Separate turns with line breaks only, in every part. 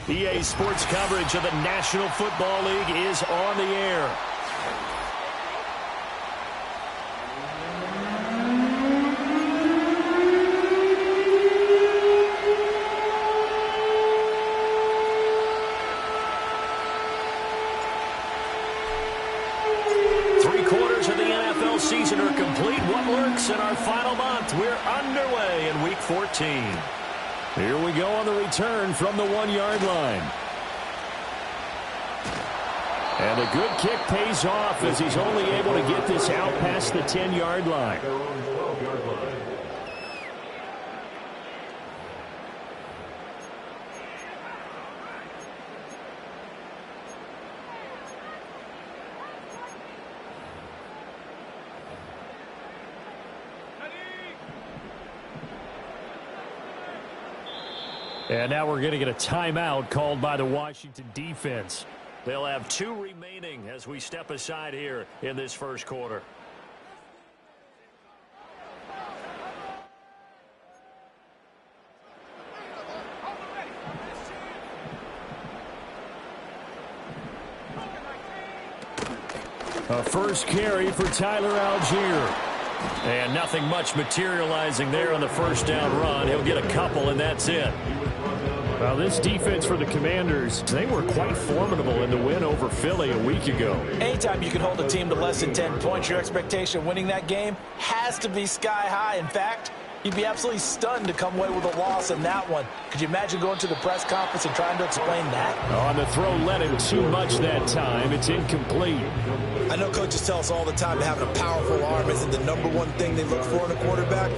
EA Sports coverage of the National Football League is on the air. Three-quarters of the NFL season are complete. What lurks in our final month? We're underway in Week 14. Here we go on the return from the 1-yard line. And a good kick pays off as he's only able to get this out past the 10-yard line. And now we're going to get a timeout called by the Washington defense. They'll have 2 remaining as we step aside here in this first quarter. A first carry for Tyler Algier. And nothing much materializing there on the first down run. He'll get a couple, and that's it. Well, this defense for the Commanders, they were quite formidable in the win over Philly a week ago.
Anytime you can hold a team to less than 10 points, your expectation of winning that game has to be sky high. In fact, you'd be absolutely stunned to come away with a loss in that one. Could you imagine going to the press conference and trying to explain that?
Oh, and the throw led him too much that time. It's incomplete.
I know coaches tell us all the time that having a powerful arm isn't the #1 thing they look for in a quarterback.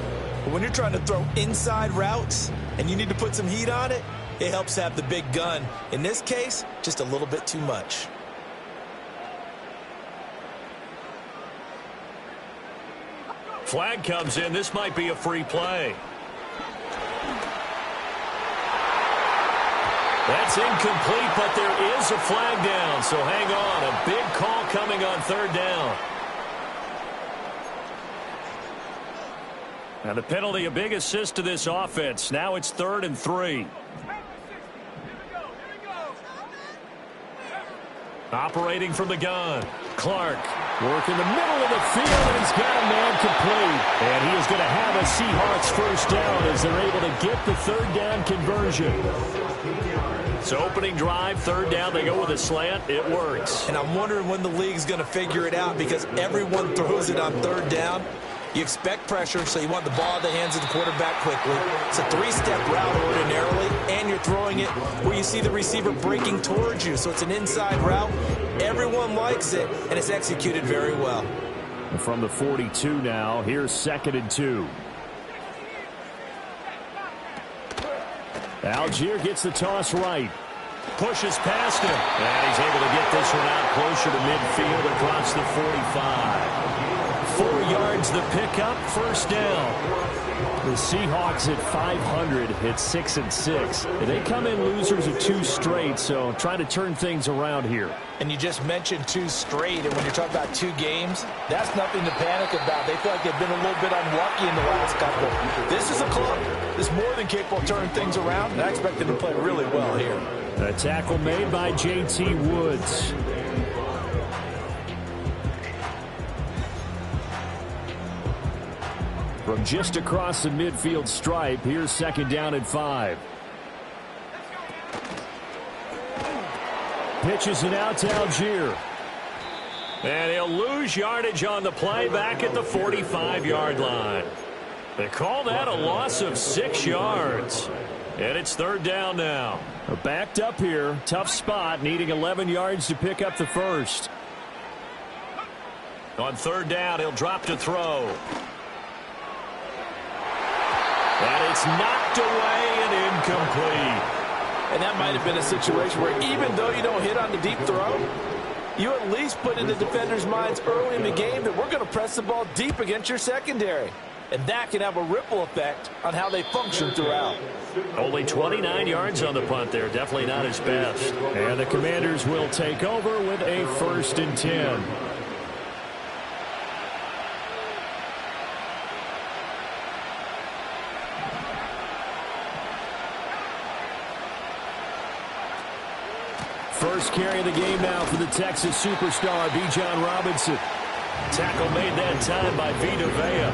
But when you're trying to throw inside routes and you need to put some heat on it, it helps have the big gun. In this case, just a little bit too much.
Flag comes in. This might be a free play. That's incomplete, but there is a flag down, so hang on. A big call coming on third down. Now the penalty, a big assist to this offense. Now it's 3rd and 3. Operating from the gun. Clark working the middle of the field, and he's got a man complete. And he is going to have a Seahawks first down as they're able to get the 3rd down conversion. So opening drive, 3rd down, they go with a slant. It works.
And I'm wondering when the league's going to figure it out because everyone throws it on 3rd down. You expect pressure, so you want the ball in the hands of the quarterback quickly. It's a 3-step route ordinarily, and you're throwing it where you see the receiver breaking towards you. So it's an inside route. Everyone likes it, and it's executed very well.
From the 42 now, here's 2nd and 2. Algier gets the toss right. Pushes past him. And he's able to get this one out closer to midfield across the 45. 4 yards the pickup, first down. The Seahawks at 500 hit 6 and 6. They come in losers of 2 straight, so trying to turn things around here.
And you just mentioned 2 straight, and when you're talking about 2 games, that's nothing to panic about. They feel like they've been a little bit unlucky in the last couple. This is a club that's more than capable of turning things around, and I expect them to play really well here.
A tackle made by J.T. Woods. From just across the midfield stripe, here's 2nd down and 5. Pitches it out to Algier. And he'll lose yardage on the play back at the 45-yard line. They call that a loss of 6 yards. And it's 3rd down now. Backed up here. Tough spot, needing 11 yards to pick up the first. On 3rd down, he'll drop to throw. And it's knocked away and incomplete.
And that might have been a situation where even though you don't hit on the deep throw, you at least put in the defender's minds early in the game that we're going to press the ball deep against your secondary. And that can have a ripple effect on how they function throughout.
Only 29 yards on the punt there. Definitely not his best. And the Commanders will take over with a 1st and 10. First carry of the game now for the Texas superstar, Bijan Robinson. Tackle made that time by Vita Vea.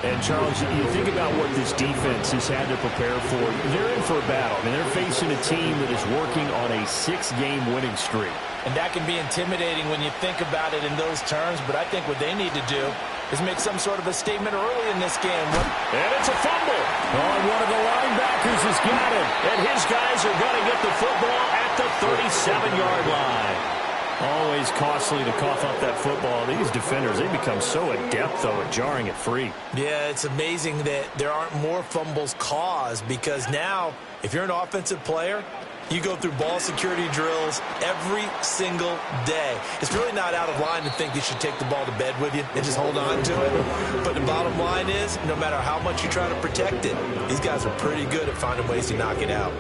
And, Charles, you think about what this defense has had to prepare for. They're in for a battle. I mean, they're facing a team that is working on a 6-game winning streak.
And that can be intimidating when you think about it in those terms, but I think what they need to do is make some sort of a statement early in this game.
And it's a fumble. Oh, one of the linebackers has got it. And his guys are going to get the football at the 37-yard line. Always costly to cough up that football. These defenders, they become so adept, though, at jarring it free.
Yeah, it's amazing that there aren't more fumbles caused, because now, if you're an offensive player, you go through ball security drills every single day. It's really not out of line to think you should take the ball to bed with you and just hold on to it. But the bottom line is, no matter how much you try to protect it, these guys are pretty good at finding ways to knock it out.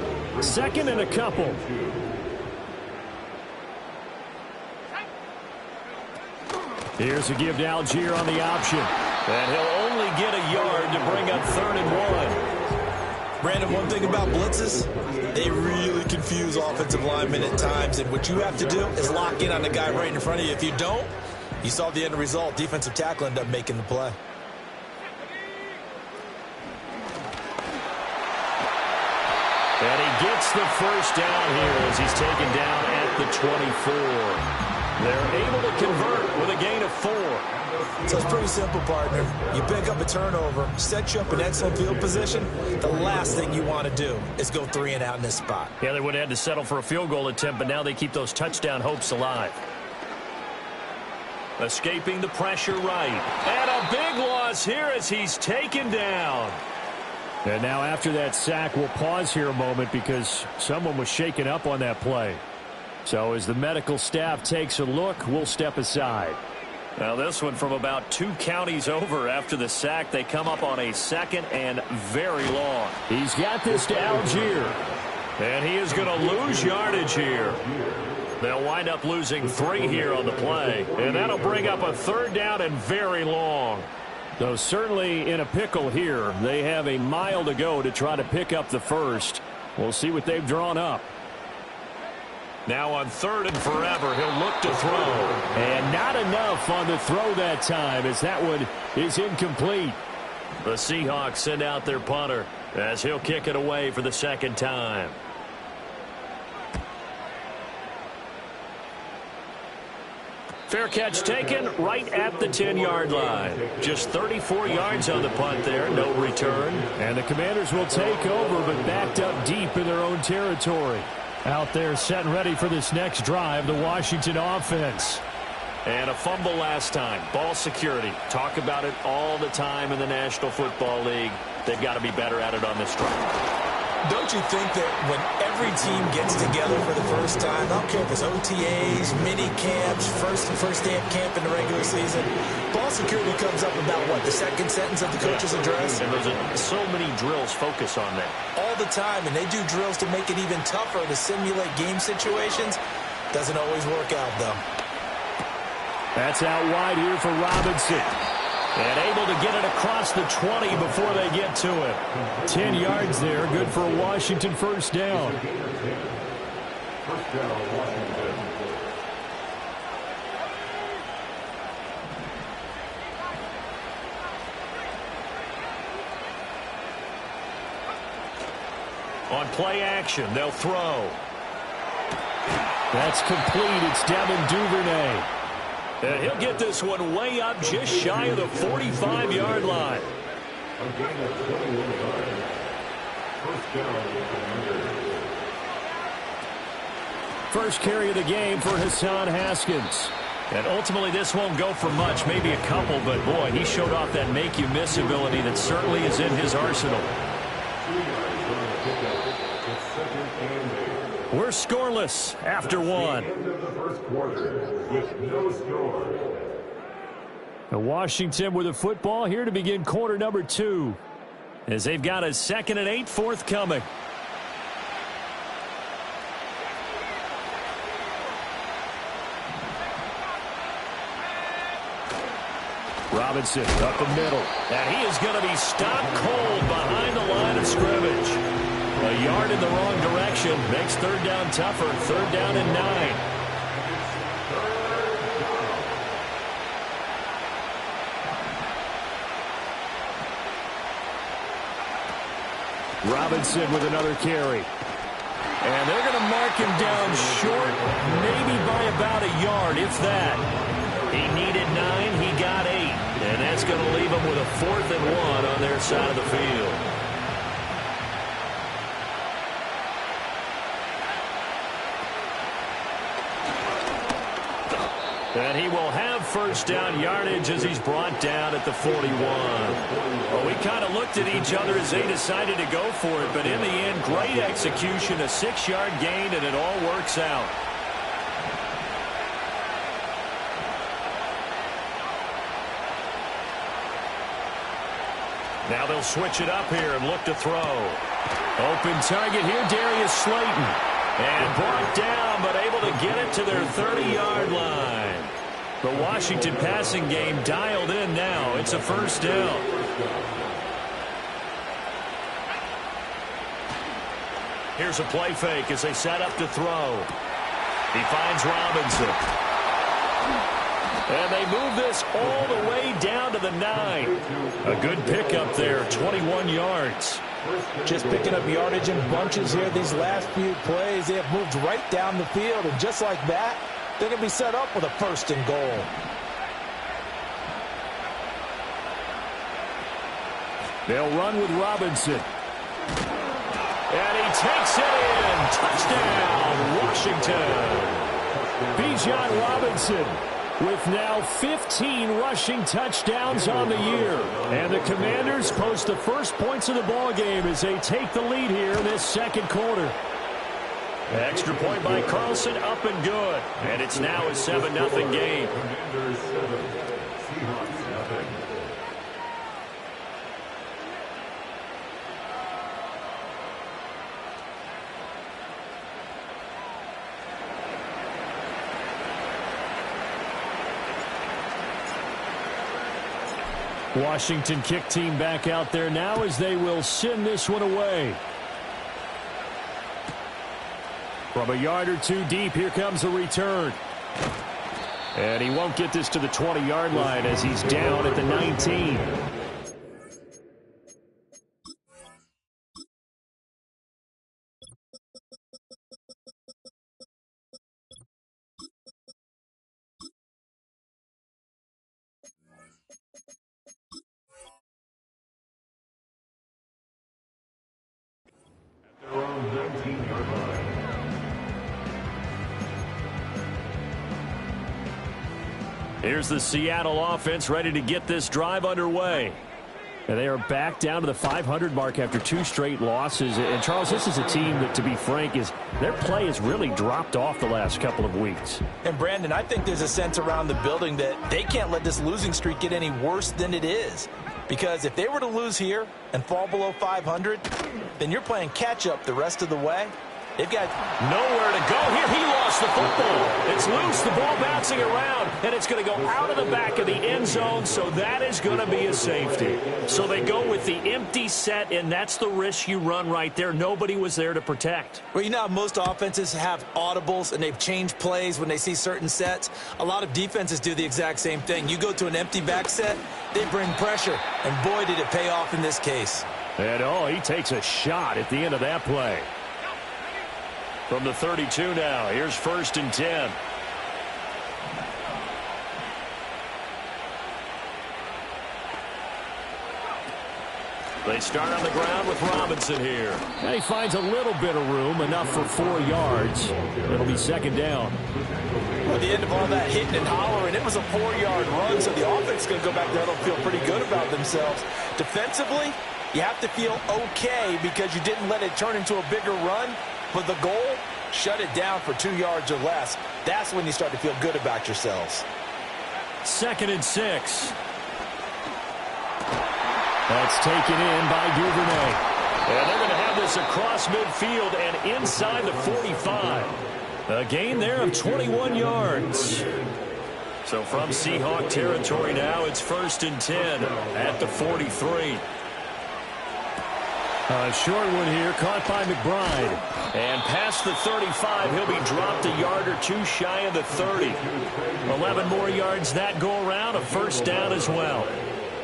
Second and a couple. Here's a give to Algier on the option. And he'll only get a yard to bring up 3rd and 1.
Brandon, one thing about blitzes, they really confuse offensive linemen at times. And what you have to do is lock in on the guy right in front of you. If you don't, you saw the end result. Defensive tackle ended up making the play.
And he gets the first down here as he's taken down at the 24. They're able to convert with a gain of 4.
So it's pretty simple, partner. You pick up a turnover, set you up in excellent field position. The last thing you want to do is go 3 and out in this spot.
Yeah, they would have had to settle for a field goal attempt, but now they keep those touchdown hopes alive. Escaping the pressure right. And a big loss here as he's taken down. And now after that sack, we'll pause here a moment because someone was shaken up on that play. So as the medical staff takes a look, we'll step aside. Now this one from about 2 counties over after the sack. They come up on a 2nd and very long. He's got this to Algier. And he is going to lose yardage here. They'll wind up losing 3 here on the play. And that'll bring up a 3rd down and very long. Though certainly in a pickle here. They have a mile to go to try to pick up the first. We'll see what they've drawn up. Now on 3rd and forever, he'll look to throw. And not enough on the throw that time as that one is incomplete. The Seahawks send out their punter as he'll kick it away for the 2nd time. Fair catch taken right at the 10-yard line. Just 34 yards on the punt there, no return. And the Commanders will take over, but backed up deep in their own territory. Out there set and ready for this next drive, the Washington offense. And a fumble last time. Ball security. Talk about it all the time in the National Football League. They've got to be better at it on this drive.
Don't you think that when every team gets together for the first time, I don't care if it's OTAs, mini camps, first day of camp in the regular season, ball security comes up about what, the 2nd sentence of the coach's address?
And there's so many drills focus on that.
All the time, and they do drills to make it even tougher to simulate game situations. Doesn't always work out, though.
That's out wide here for Robinson. And able to get it across the 20 before they get to it. 10 yards there, good for a Washington first down. On play action, they'll throw. That's complete. It's Devin Duvernay. And he'll get this one way up just shy of the 45-yard line. First carry of the game for Hassan Haskins. And ultimately this won't go for much, maybe a couple, but boy, he showed off that make-you-miss ability that certainly is in his arsenal. We're scoreless after 1. And Washington with the football here to begin quarter number 2. As they've got a 2nd and 8 forthcoming. Robinson up the middle. And he is going to be stopped cold behind the line of scrimmage. A yard in the wrong direction makes third down tougher. Third down and 9. Robinson with another carry. And they're going to mark him down short, maybe by about a yard, if that. He needed 9, he got 8. And that's going to leave him with a 4th and 1 on their side of the field. And he will have first down yardage as he's brought down at the 41. Well, we kind of looked at each other as they decided to go for it, but in the end, great execution, a 6-yard gain, and it all works out. Now they'll switch it up here and look to throw. Open target here, Darius Slayton. And brought down, but able to get it to their 30-yard line. The Washington passing game dialed in now. It's a first down. Here's a play fake as they set up to throw. He finds Robinson. And they move this all the way down to the 9. A good pickup there, 21 yards.
Just picking up yardage in bunches here. These last few plays, they have moved right down the field. And just like that, they're going to be set up with a 1st and goal.
They'll run with Robinson. And he takes it in. Touchdown, Washington. Bijan Robinson with now 15 rushing touchdowns on the year. And the Commanders post the first points of the ball game as they take the lead here in this second quarter. Extra point by Carlson, up and good. And it's now a 7-0 game. Washington kick team back out there now as they will send this one away. From a yard or two deep, here comes a return. And he won't get this to the 20-yard line as he's down at the 19. Here's the Seattle offense ready to get this drive underway. And they are back down to the 500 mark after 2 straight losses. And, Charles, this is a team that, to be frank, their play has really dropped off the last couple of weeks.
And, Brandon, I think there's a sense around the building that they can't let this losing streak get any worse than it is. Because if they were to lose here and fall below 500, then you're playing catch-up the rest of the way. They've got
nowhere to go here. He lost the football. It's loose. The ball bouncing around, and it's going to go out of the back of the end zone, so that is going to be a safety. So they go with the empty set, and that's the risk you run right there. Nobody was there to protect.
Well, you know how most offenses have audibles, and they've changed plays when they see certain sets. A lot of defenses do the exact same thing. You go to an empty back set, they bring pressure, and boy, did it pay off in this case.
And, he takes a shot at the end of that play. From the 32 now, here's 1st and 10. They start on the ground with Robinson here. And he finds a little bit of room, enough for 4 yards. It'll be 2nd down.
Well, at the end of all that hitting and hollering, it was a 4-yard run, so the offense is going to go back there and feel pretty good about themselves. Defensively, you have to feel okay because you didn't let it turn into a bigger run. But the goal, shut it down for 2 yards or less. That's when you start to feel good about yourselves.
2nd and 6. That's taken in by Duvernay. And they're going to have this across midfield and inside the 45. A gain there of 21 yards. So from Seahawk territory now, it's 1st and 10 at the 43. A short one here, caught by McBride. And past the 35, he'll be dropped a yard or two shy of the 30. 11 more yards that go around, a first down as well.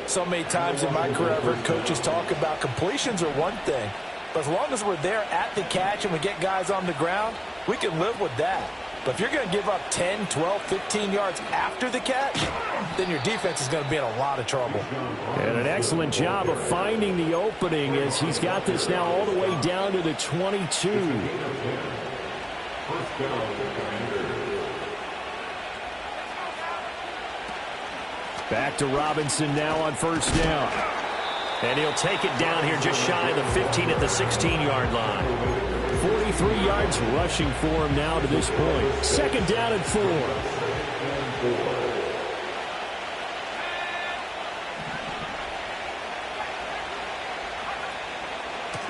So many times in my career, I've heard coaches talk about completions are one thing. But as long as we're there at the catch and we get guys on the ground, we can live with that. But if you're going to give up 10, 12, 15 yards after the catch, then your defense is going to be in a lot of trouble.
And an excellent job of finding the opening as he's got this now all the way down to the 22. Back to Robinson now on first down. And he'll take it down here just shy of the 15 at the 16-yard line. 43 yards rushing for him now to this point. Second down and 4.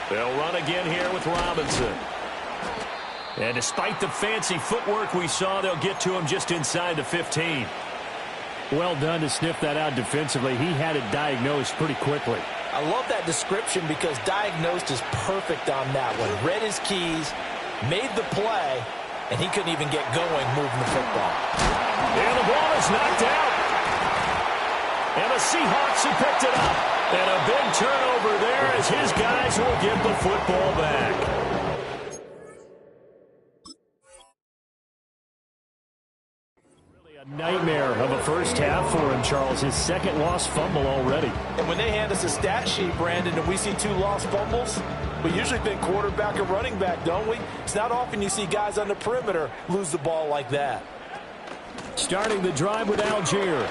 They'll run again here with Robinson. And despite the fancy footwork we saw, they'll get to him just inside the 15. Well done to sniff that out defensively. He had it diagnosed pretty quickly.
I love that description because diagnosed is perfect on that one. Read his keys, made the play, and he couldn't even get going moving the football.
And the ball is knocked out. And the Seahawks have picked it up. And a big turnover there as his guys will get the football back. Nightmare of a first half for him, Charles. His second lost fumble already.
And when they hand us a stat sheet, Brandon, and we see 2 lost fumbles, we usually think quarterback or running back, don't we? It's not often you see guys on the perimeter lose the ball like that.
Starting the drive with Algier.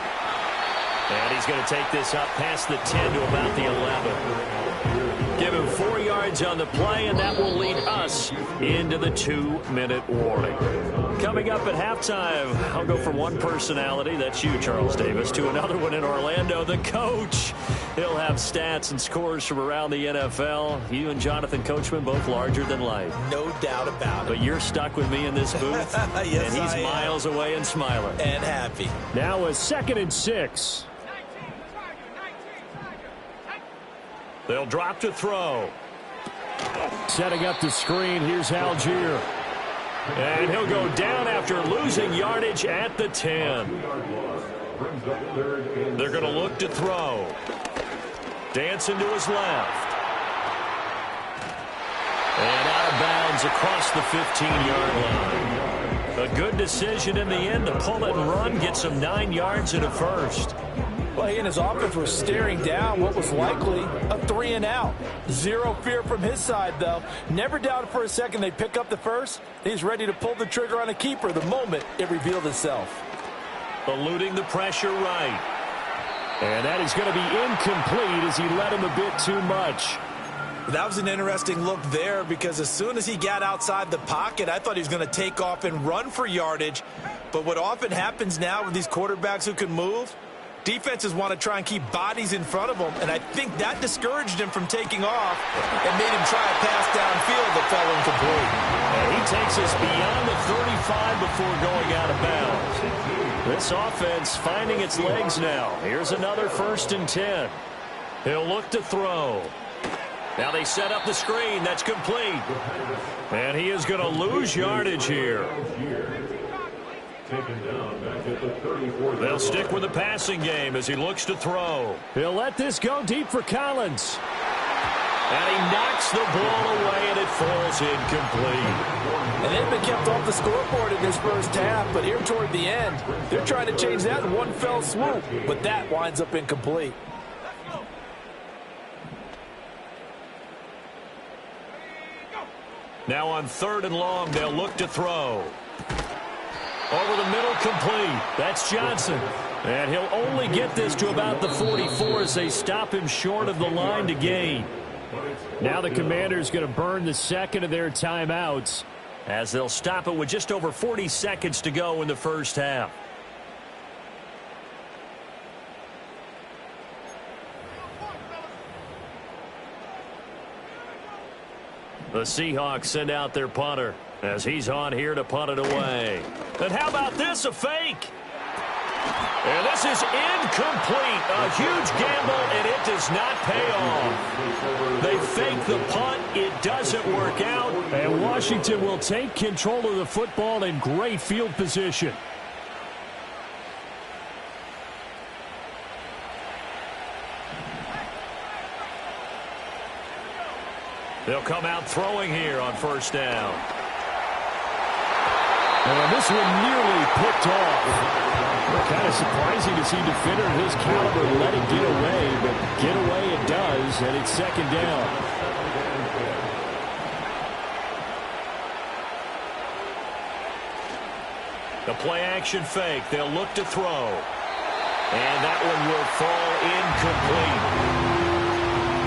And he's going to take this up past the 10 to about the 11. Give him 4 yards on the play, and that will lead us into the 2-minute warning. Coming up at halftime, I'll go from one personality, that's you, Charles Davis, to another one in Orlando, the coach. He'll have stats and scores from around the NFL. You and Jonathan Coachman, both larger than life.
No doubt about it.
But you're stuck with me in this booth,
yes,
and he's miles away and smiling.
And happy.
Now a 2nd and 6. They'll drop to throw. Setting up the screen, here's Algier. And he'll go down after losing yardage at the 10. They're going to look to throw. Dancing to his left. And out of bounds across the 15-yard line. A good decision in the end to pull it and run, get some 9 yards and a first.
Well, he and his offense were staring down what was likely a 3-and-out. Zero fear from his side, though. Never doubted for a second they'd pick up the first. He's ready to pull the trigger on a keeper the moment it revealed itself.
Eluding the pressure right. And that is going to be incomplete as he led him a bit too much.
That was an interesting look there because as soon as he got outside the pocket, I thought he was going to take off and run for yardage. But what often happens now with these quarterbacks who can move, defenses want to try and keep bodies in front of them, and I think that discouraged him from taking off and made him try a pass downfield that fell incomplete.
And he takes us beyond the 35 before going out of bounds. This offense finding its legs now. Here's another 1st and 10. He'll look to throw. Now they set up the screen. That's complete. And he is going to lose yardage here. They'll stick with the passing game as he looks to throw. He'll let this go deep for Collins. And he knocks the ball away, and it falls incomplete.
And they've been kept off the scoreboard in this first half, but here toward the end, they're trying to change that in one fell swoop, but that winds up incomplete.
Now on 3rd and long, they'll look to throw. Over the middle, complete. That's Johnson. And he'll only get this to about the 44 as they stop him short of the line to gain. Now the Commanders going to burn the second of their timeouts as they'll stop it with just over 40 seconds to go in the first half. The Seahawks send out their punter as he's on here to punt it away. And how about this, a fake? And this is incomplete. A huge gamble, and it does not pay off. They fake the punt. It doesn't work out.
And Washington will take control of the football in great field position.
They'll come out throwing here on first down.
And this one nearly picked off. Kind of surprising to see a defender of his caliber let it get away, but get away it does, and it's second down.
The play action fake. They'll look to throw. And that one will fall incomplete.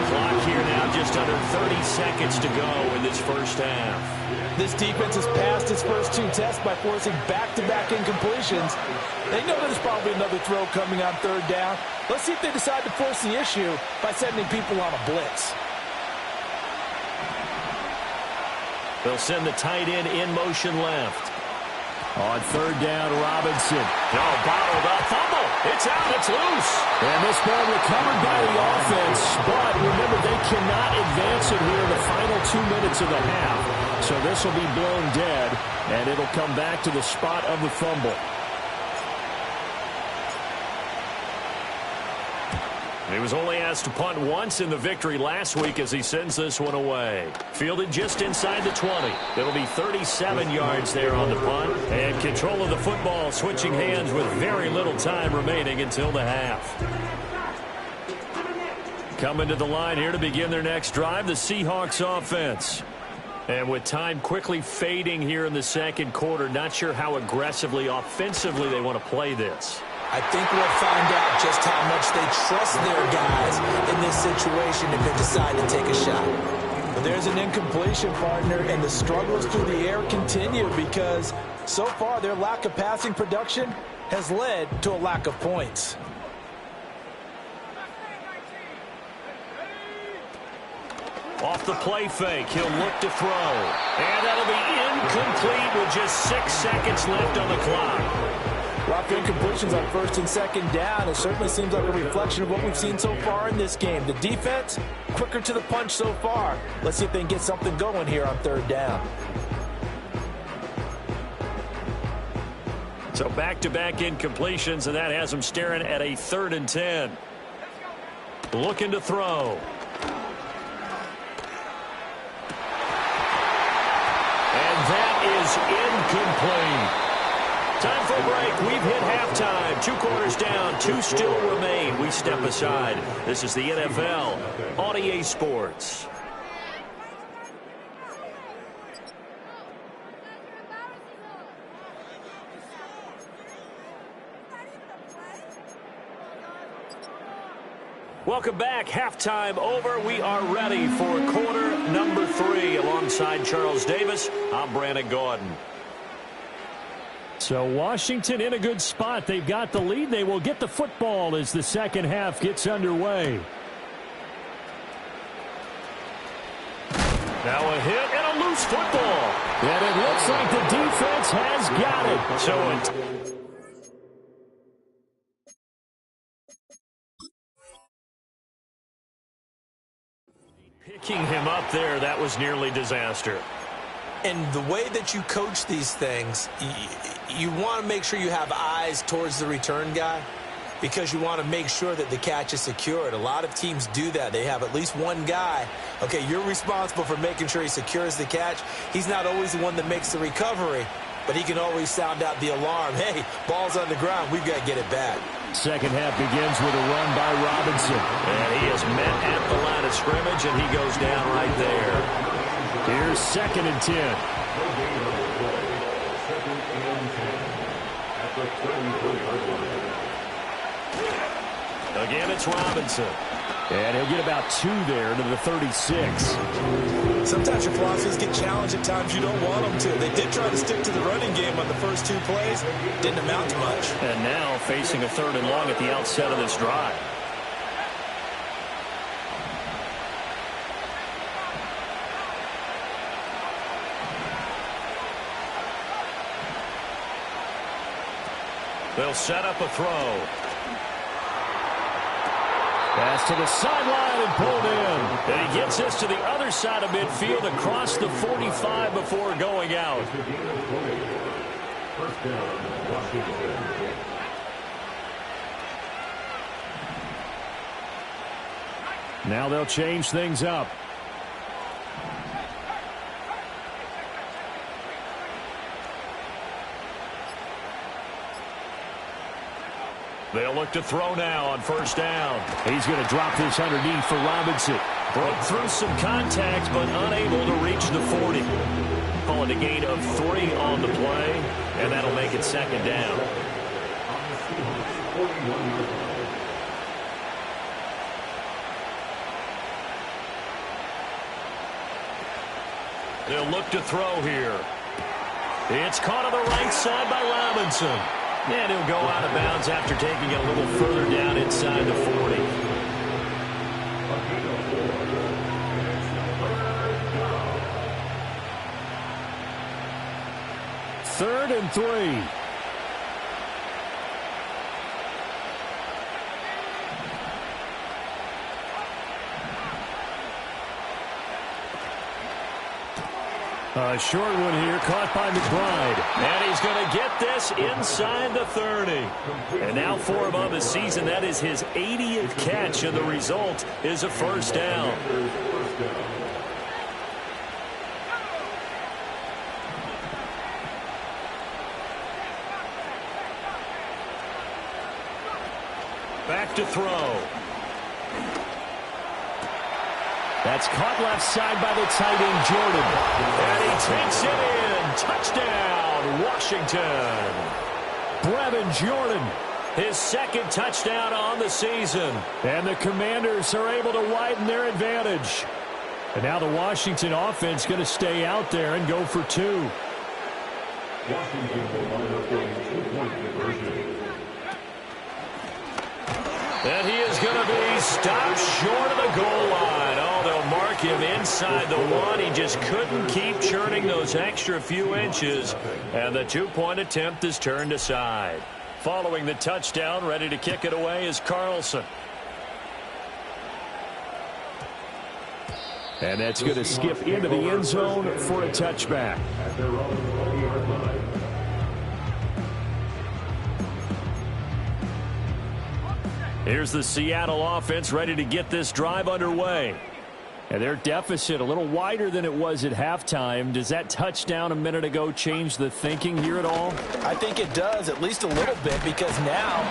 Clock here now, just under 30 seconds to go in this first half.
This defense has passed its first two tests by forcing back-to-back incompletions. They know there's probably another throw coming on third down. Let's see if they decide to force the issue by sending people on a blitz.
They'll send the tight end in motion left.
On third down, Robinson.
Bottled up. Fumble. It's out. It's loose.
And this ball recovered by the offense. But remember, they cannot advance it here in the final 2 minutes of the half. So this will be blown dead, and it'll come back to the spot of the fumble.
He was only asked to punt once in the victory last week as he sends this one away. Fielded just inside the 20. It'll be 37 yards there on the punt. And control of the football switching hands with very little time remaining until the half. Coming to the line here to begin their next drive, the Seahawks offense. And with time quickly fading here in the second quarter, not sure how aggressively, offensively they want to play this.
I think we'll find out just how much they trust their guys in this situation if they decide to take a shot.
But there's an incompletion, partner, and the struggles through the air continue because so far their lack of passing production has led to a lack of points.
Off the play fake, he'll look to throw. And that'll be incomplete with just 6 seconds left on the clock.
Rough incompletions on first and second down. It certainly seems like a reflection of what we've seen so far in this game. The defense, quicker to the punch so far. Let's see if they can get something going here on third down.
So back-to-back incompletions, and that has them staring at a 3rd and 10. Looking to throw. And that is incomplete. Time for a break. We've hit halftime. 2 quarters down. 2 still remain. We step aside. This is the NFL on EA Sports. Welcome back. Halftime over. We are ready for quarter number 3. Alongside Charles Davis, I'm Brandon Gordon.
So Washington in a good spot. They've got the lead. They will get the football as the second half gets underway.
Now a hit and a loose football.
And it looks like the defense has got it.
So picking him up there, that was nearly disaster.
And the way that you coach these things, you want to make sure you have eyes towards the return guy because you want to make sure that the catch is secured. A lot of teams do that. They have at least one guy. Okay, you're responsible for making sure he secures the catch. He's not always the one that makes the recovery, but he can always sound out the alarm. Hey, ball's on the ground. We've got to get it back.
Second half begins with a run by Robinson.
And he is met at the line of scrimmage, and he goes down right there.
Here's 2nd and 10.
Again, it's Robinson.
And he'll get about 2 there to the 36.
Sometimes your philosophies get challenged at times you don't want them to. They did try to stick to the running game on the first 2 plays. Didn't amount to much.
And now facing a 3rd and long at the outset of this drive. They'll set up a throw.
Pass to the sideline and pulled in. And he gets this to the other side of midfield across the 45 before going out. Now they'll change things up.
They'll look to throw now on first down.
He's going to drop this underneath for Robinson.
Broke through some contact, but unable to reach the 40. Call it a gain of 3 on the play, and that'll make it second down. They'll look to throw here. It's caught on the right side by Robinson. And he'll go out of bounds after taking it a little further down inside the 40.
Third and 3. A short one here, caught by McBride.
And he's going to get this inside the 30. And now for him on the season, that is his 80th catch, and the result is a first down. Back to throw.
That's caught left side by the tight end, Jordan.
And he takes it in. Touchdown, Washington.
Brevin Jordan.
His second touchdown on the season.
And the Commanders are able to widen their advantage. And now the Washington offense going to stay out there and go for 2.
Washington will line up for a 2-point conversion.
And he is going to be stopped short of the goal line. Oh, they'll mark him inside the 1. He just couldn't keep churning those extra few inches. And the 2-point attempt is turned aside. Following the touchdown, ready to kick it away is Carlson.
And that's going to skip into the end zone for a touchback.
At their own 20-yard line.
Here's the Seattle offense ready to get this drive underway.
And their deficit a little wider than it was at halftime. Does that touchdown a minute ago change the thinking here at all?
I think it does, at least a little bit, because now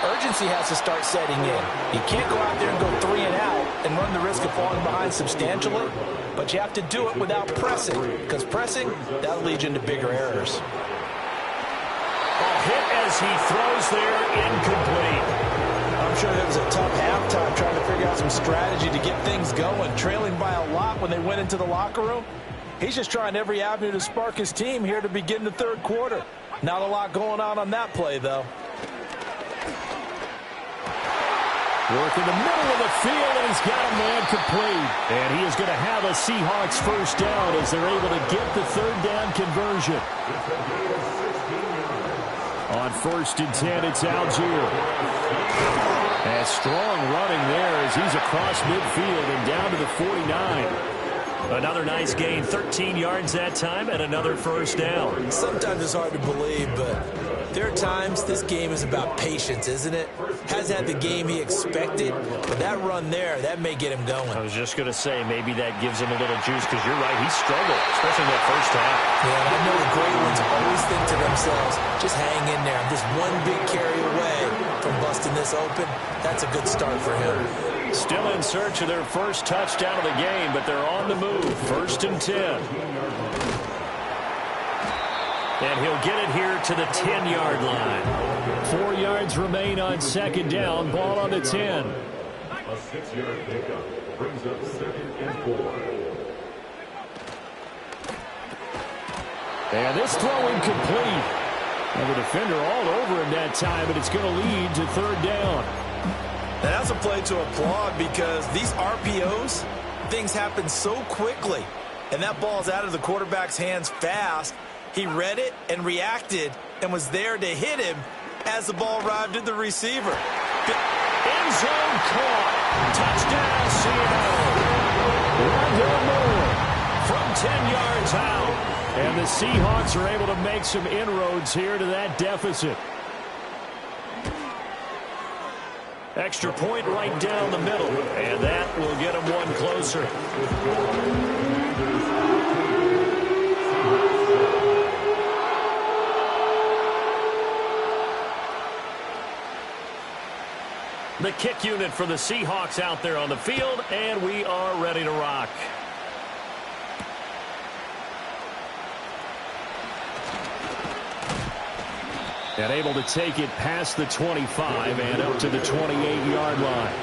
urgency has to start setting in. You can't go out there and go 3 and out and run the risk of falling behind substantially, but you have to do it without pressing, because pressing, that'll lead you into bigger errors.
A hit as he throws there, incomplete.
I'm sure it was a tough halftime trying to figure out some strategy to get things going. Trailing by a lot when they went into the locker room. He's just trying every avenue to spark his team here to begin the third quarter. Not a lot going on that play, though.
Work in the middle of the field, and he's got a man complete. And he is going to have a Seahawks first down as they're able to get the third down conversion. On 1st and 10, it's Algier. And strong running there as he's across midfield and down to the 49.
Another nice gain, 13 yards that time, and another first down.
Sometimes it's hard to believe, but there are times this game is about patience, isn't it? Hasn't had the game he expected, but that run there, that may get him going.
I was just going to say, maybe that gives him a little juice, because you're right, he struggled, especially in that first half.
Yeah, and I know the great ones always think to themselves, just hang in there. I'm just one big carry away from busting this open. That's a good start for him.
Still in search of their first touchdown of the game, but they're on the move. 1st and 10. And he'll get it here to the 10-yard line.
4 yards remain on second down. Ball on the 10.
A 6-yard pickup brings up 2nd and 4.
And this throw incomplete. And the defender all over him that time, but it's going to lead to third down.
Now, that's a play to applaud because these RPOs, things happen so quickly. And that ball's out of the quarterback's hands fast. He read it and reacted and was there to hit him Has the ball arrived at the receiver?
End zone caught. Touchdown, Seattle.
Rondell Moore
From 10 yards out.
And the Seahawks are able to make some inroads here to that deficit.
Extra point right down the middle, and that will get them one closer. The kick unit for the Seahawks out there on the field, and we are ready to rock.
And able to take it past the 25 and up to the 28-yard line.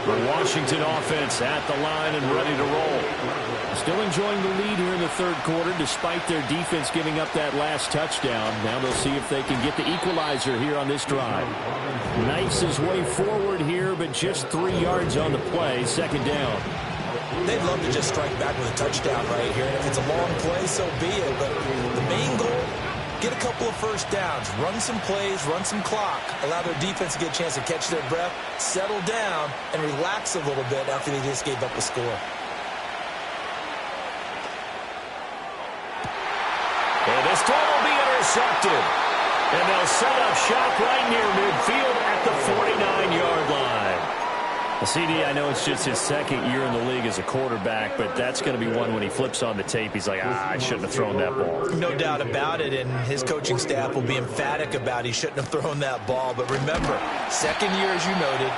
The Washington offense at the line and ready to roll.
Still enjoying the lead here in the third quarter despite their defense giving up that last touchdown. Now they'll see if they can get the equalizer here on this drive. Knifes his way forward here, but just 3 yards on the play. Second down.
They'd love to just strike back with a touchdown right here. And if it's a long play, so be it. But the main goal, get a couple of first downs, run some plays, run some clock, allow their defense to get a chance to catch their breath, settle down, and relax a little bit after they just gave up a score.
And this time will be intercepted. And they'll set up shop right near midfield at the 49-yard line. CD, I know it's just his second year in the league as a quarterback, but that's going to be one when he flips on the tape, he's like, I shouldn't have thrown that ball.
No doubt about it, and his coaching staff will be emphatic about he shouldn't have thrown that ball. But remember, second year, as you noted,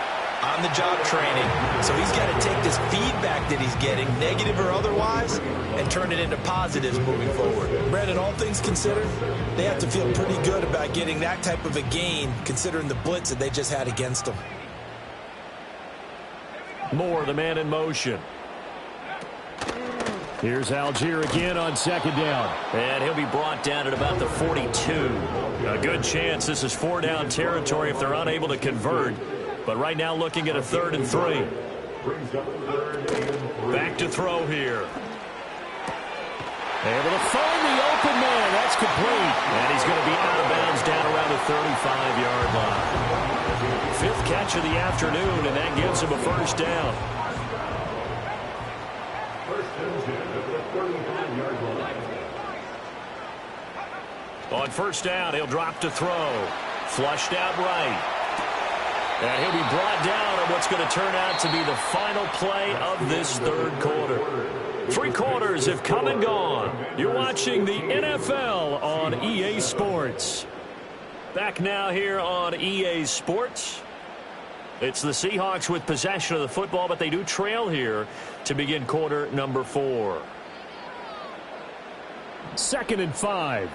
on-the-job training. So he's got to take this feedback that he's getting, negative or otherwise, and turn it into positives moving forward. Brandon, all things considered, they have to feel pretty good about getting that type of a gain, considering the blitz that they just had against them.
Moore, the man in motion.
Here's Algier again on second down.
And he'll be brought down at about the 42. A good chance this is 4-down territory if they're unable to convert. But right now looking at a 3rd and 3. Back to throw here.
Able to find the open man. That's complete.
And he's going to be out of bounds down around the 35-yard line. 5th catch of the afternoon, and that gives him a first down. On first down, he'll drop to throw. Flushed out right. And he'll be brought down on what's going to turn out to be the final play of this third quarter. 3 quarters have come and gone. You're watching the NFL on EA Sports. Back now here on EA Sports. It's the Seahawks with possession of the football, but they do trail here to begin quarter number 4.
2nd and 5.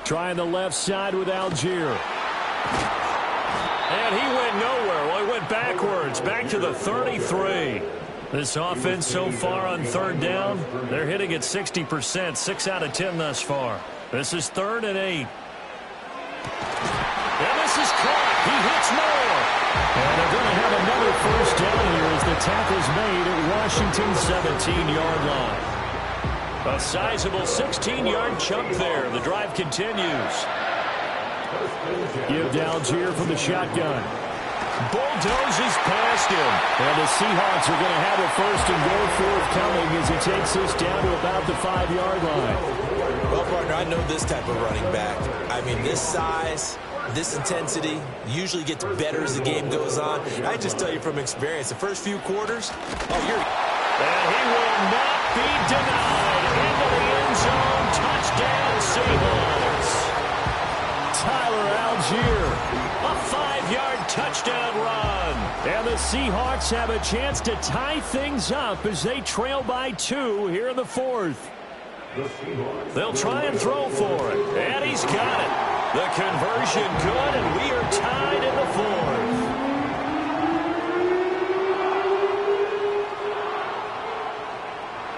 Trying the left side with Algier.
And he went nowhere. Well, he went backwards, back to the 33. This offense so far on 3rd down, they're hitting at 60%, 6 out of 10 thus far. This is 3rd and 8. And this is caught. He hits Moore.
And they're going to have another first down here as the tackle's made at Washington's 17-yard line.
A sizable 16-yard chunk there. The drive continues.
Give to Algier from the shotgun.
Bulldozes past him.
And the Seahawks are going to have a first and goal forthcoming as he takes this down to about the 5-yard line.
Well, partner, I know this type of running back. I mean, this size, this intensity usually gets better as the game goes on. I just tell you from experience, the first few quarters,
And he will not be denied. Into the end zone. Touchdown, Seahawks.
Tyler Algier.
A 5-yard touchdown run.
And the Seahawks have a chance to tie things up as they trail by 2 here in the 4th.
They'll try and throw for it. And he's got it. The conversion good, and we are tied in the 4th.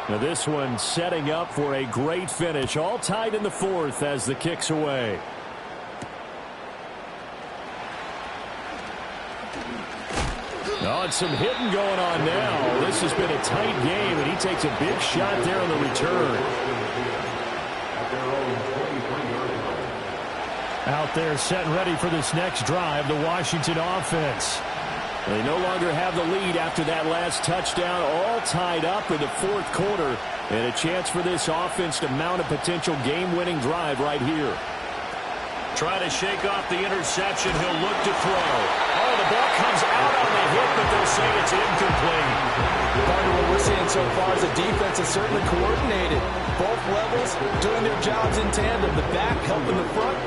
Now this one setting up for a great finish. All tied in the 4th as the kick's away. Oh, and some hitting going on now. This has been a tight game, and he takes a big shot there on the return. Out there set and ready for this next drive, the Washington offense. They no longer have the lead after that last touchdown, all tied up in the fourth quarter, and a chance for this offense to mount a potential game-winning drive right here.
Trying to shake off the interception. He'll look to throw. Oh, the ball comes out on the hit, but they'll say it's incomplete.
Part of what we're seeing so far is the defense is certainly coordinated. Both levels doing their jobs in tandem. The back helping the front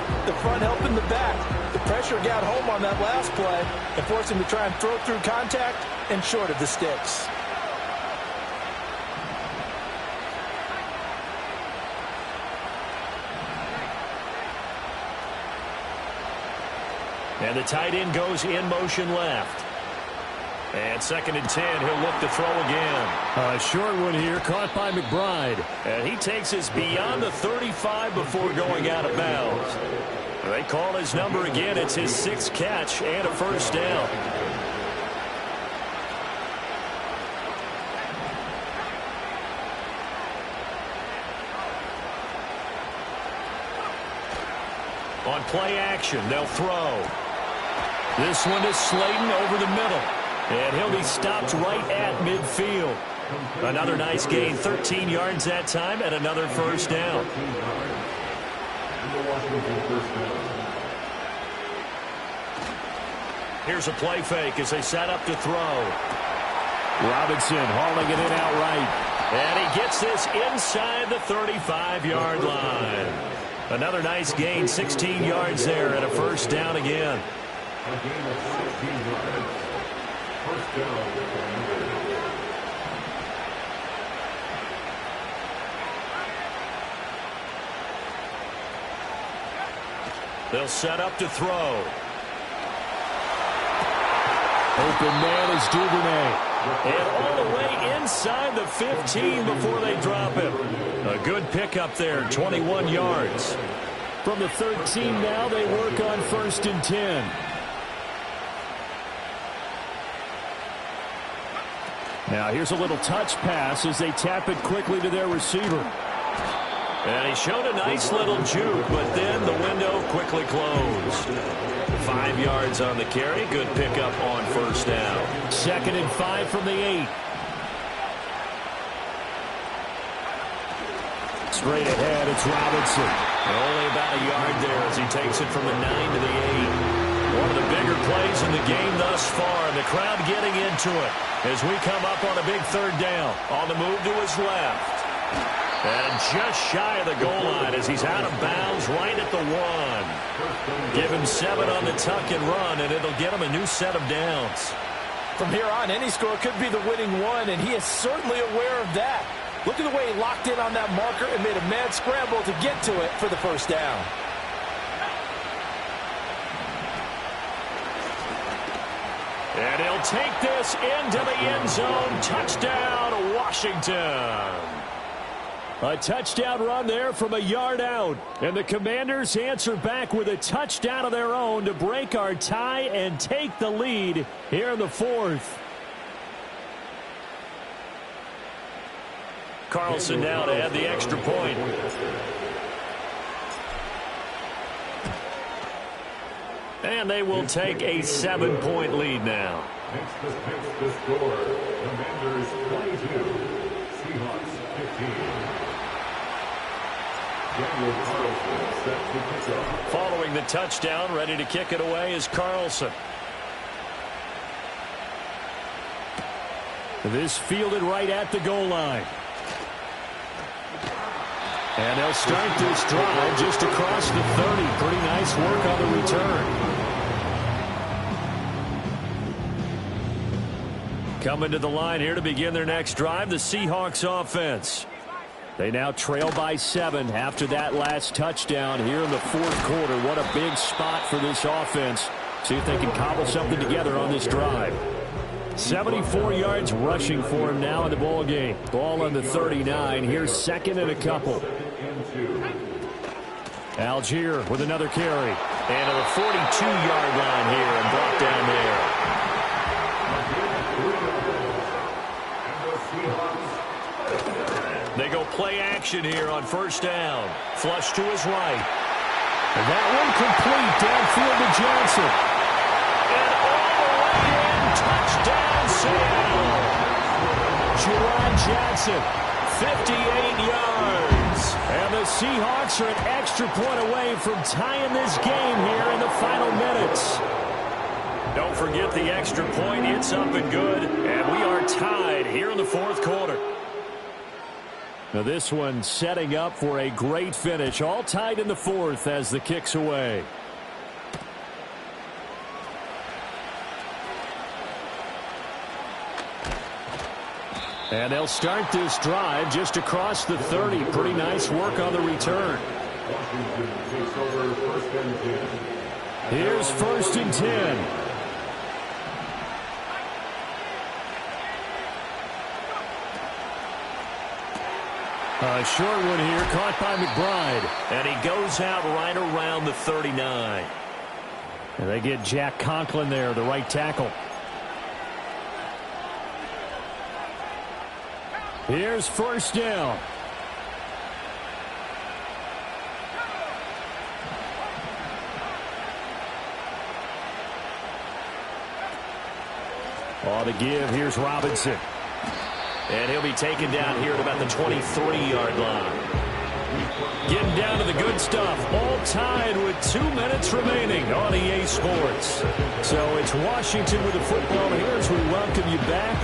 helping the back. The pressure got home on that last play and forced him to try and throw through contact and short of the sticks.
And the tight end goes in motion left. And 2nd and 10, he'll look to throw again.
A short one here, caught by McBride.
And he takes us beyond the 35 before going out of bounds. They call his number again. It's his 6th catch and a first down. On play action, they'll throw. This one is Slayton over the middle. And he'll be stopped right at midfield. Another nice gain, 13 yards that time, and another first down. Here's a play fake as they set up to throw.
Robinson hauling it in outright.
And he gets this inside the 35-yard line. Another nice gain, 16 yards there, and a first down again.
A gain of 16 yards. First down.
They'll set up to throw.
Open man is Duvernay.
And all the way inside the 15 before they drop him. A good pickup there, 21 yards.
From the 13 now, they work on 1st and 10. Now here's a little touch pass as they tap it quickly to their receiver.
And he showed a nice little juke, but then the window quickly closed. 5 yards on the carry. Good pickup on first down.
2nd and 5 from the 8. Straight ahead, it's Robinson.
Only about a yard there as he takes it from the 9 to the 8. One of the bigger plays in the game thus far, and the crowd getting into it as we come up on a big 3rd down. On the move to his left. And just shy of the goal line as he's out of bounds right at the 1. Give him 7 on the tuck and run, and it'll get him a new set of downs.
From here on, any score could be the winning one, and he is certainly aware of that. Look at the way he locked in on that marker and made a mad scramble to get to it for the first down.
And he'll take this into the end zone. Touchdown, Washington.
A touchdown run there from a yard out. And the Commanders answer back with a touchdown of their own to break our tie and take the lead here in the 4th.
Carlson now to add the extra point. And they will take a 7-point lead now.
Next the score. Commanders 22. Seahawks 15. Daniel Carlson set to kick off.
Following the touchdown, ready to kick it away is Carlson.
This fielded right at the goal line. And they'll start this drive just across the 30. Pretty nice work on the return.
Coming to the line here to begin their next drive, the Seahawks offense.
They now trail by 7 after that last touchdown here in the 4th quarter. What a big spot for this offense. See if they can cobble something together on this drive. 74 yards rushing for him now in the ball game. Ball on the 39. Here's 2nd and a couple. Algier with another carry.
And to the 42-yard line here and brought down there. They go play action here on first down. Flush to his right.
And that one complete downfield to Johnson.
And all the way in, touchdown Seattle.
Jerron Johnson, 58 yards. And the Seahawks are an extra point away from tying this game here in the final minutes.
Don't forget the extra point. It's up and good. And we are tied here in the fourth quarter.
Now this one setting up for a great finish. All tied in the fourth as the kick's away. And they'll start this drive just across the 30. Pretty nice work on the return.
Washington takes over first and 10.
Here's first and 10. A short one here, caught by McBride.
And he goes out right around the 39.
And they get Jack Conklin there, the right tackle. Here's first down. On the give, here's Robinson.
And he'll be taken down here at about the 23-yard line.
Getting down to the good stuff. All tied with 2 minutes remaining on EA Sports. So it's Washington with the football here as we welcome you back.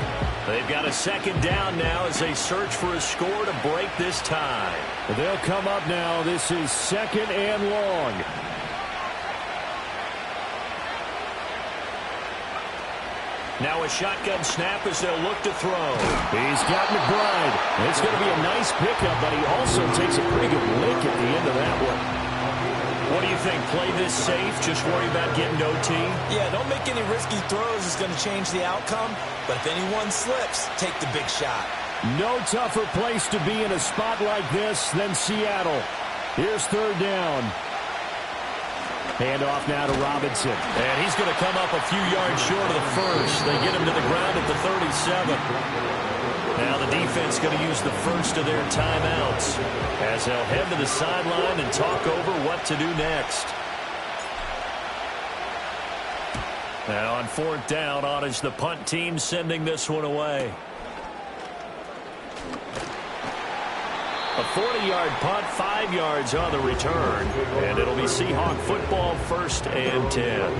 They've got a second down now as they search for a score to break this tie.
They'll come up now. This is second and long.
Now a shotgun snap as they'll look to throw.
He's got McBride. It's going to be a nice pickup, but he also takes a pretty good lick at the end of that one.
What do you think? Play this safe? Just worry about getting OT?
Yeah, don't make any risky throws. It's going to change the outcome. But if anyone slips, take the big shot.
No tougher place to be in a spot like this than Seattle. Here's third down. Hand off now to Robinson.
And he's going to come up a few yards short of the first. They get him to the ground at the 37. Now the defense going to use the first of their timeouts as they'll head to the sideline and talk over what to do next. Now on fourth down, on is the punt team sending this one away. A 40-yard punt, 5 yards on the return. And it'll be Seahawk football, first and 10.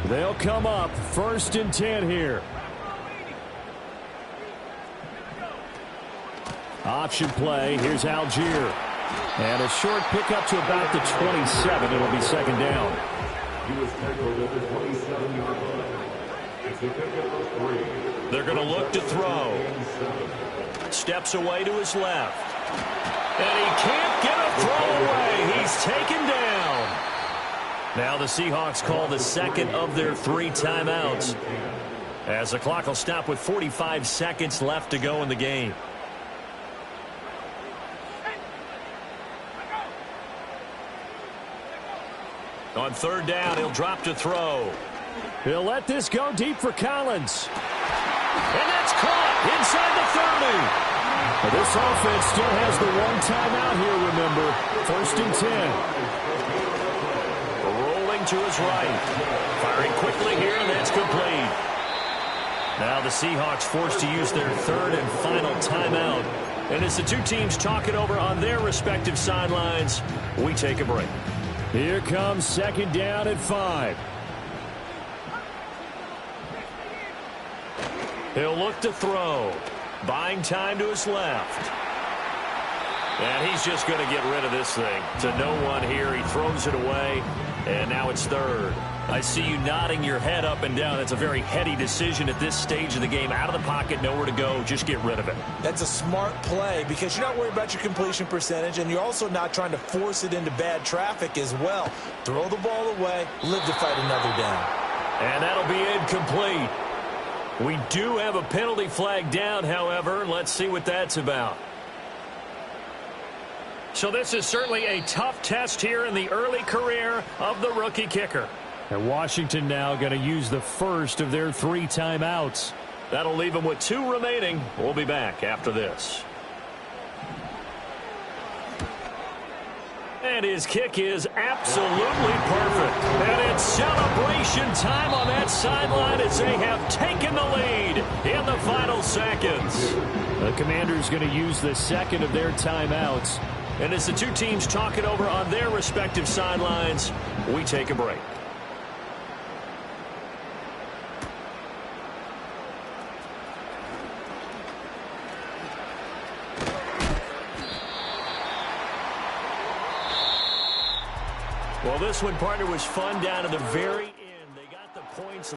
They'll come up first and 10 here. Option play. Here's Algier. And a short pickup to about the 27. It'll be second down.
He was tackled at the 27-yard line. It's a pickup of 3.
They're going to look to throw. Steps away to his left. And he can't get a throw away. He's taken down. Now the Seahawks call the second of their 3 timeouts, as the clock will stop with 45 seconds left to go in the game. On third down, he'll drop to throw.
He'll let this go deep for Collins. And that's caught inside the 30. But this offense still has the 1 timeout here, remember. First and 10.
Rolling to his right. Firing quickly here, and that's complete. Now the Seahawks forced to use their 3rd and final timeout. And as the two teams talk it over on their respective sidelines, we take a break.
Here comes second down at 5.
He'll look to throw. Buying time to his left. And he's just going to get rid of this thing. To no one here. He throws it away. And now it's third. I see you nodding your head up and down. That's a very heady decision at this stage of the game. Out of the pocket, nowhere to go. Just get rid of it.
That's a smart play because you're not worried about your completion percentage, and you're also not trying to force it into bad traffic as well. Throw the ball away, live to fight another down.
And that'll be incomplete. We do have a penalty flag down, however. Let's see what that's about. So this is certainly a tough test here in the early career of the rookie kicker.
And Washington now going to use the first of their 3 timeouts.
That'll leave them with 2 remaining. We'll be back after this. And his kick is absolutely perfect. And it's celebration time on that sideline as they have taken the lead in the final seconds.
The Commanders going to use the second of their timeouts.
And as the two teams talk it over on their respective sidelines, we take a break. Well, this one, partner, was fun down to the very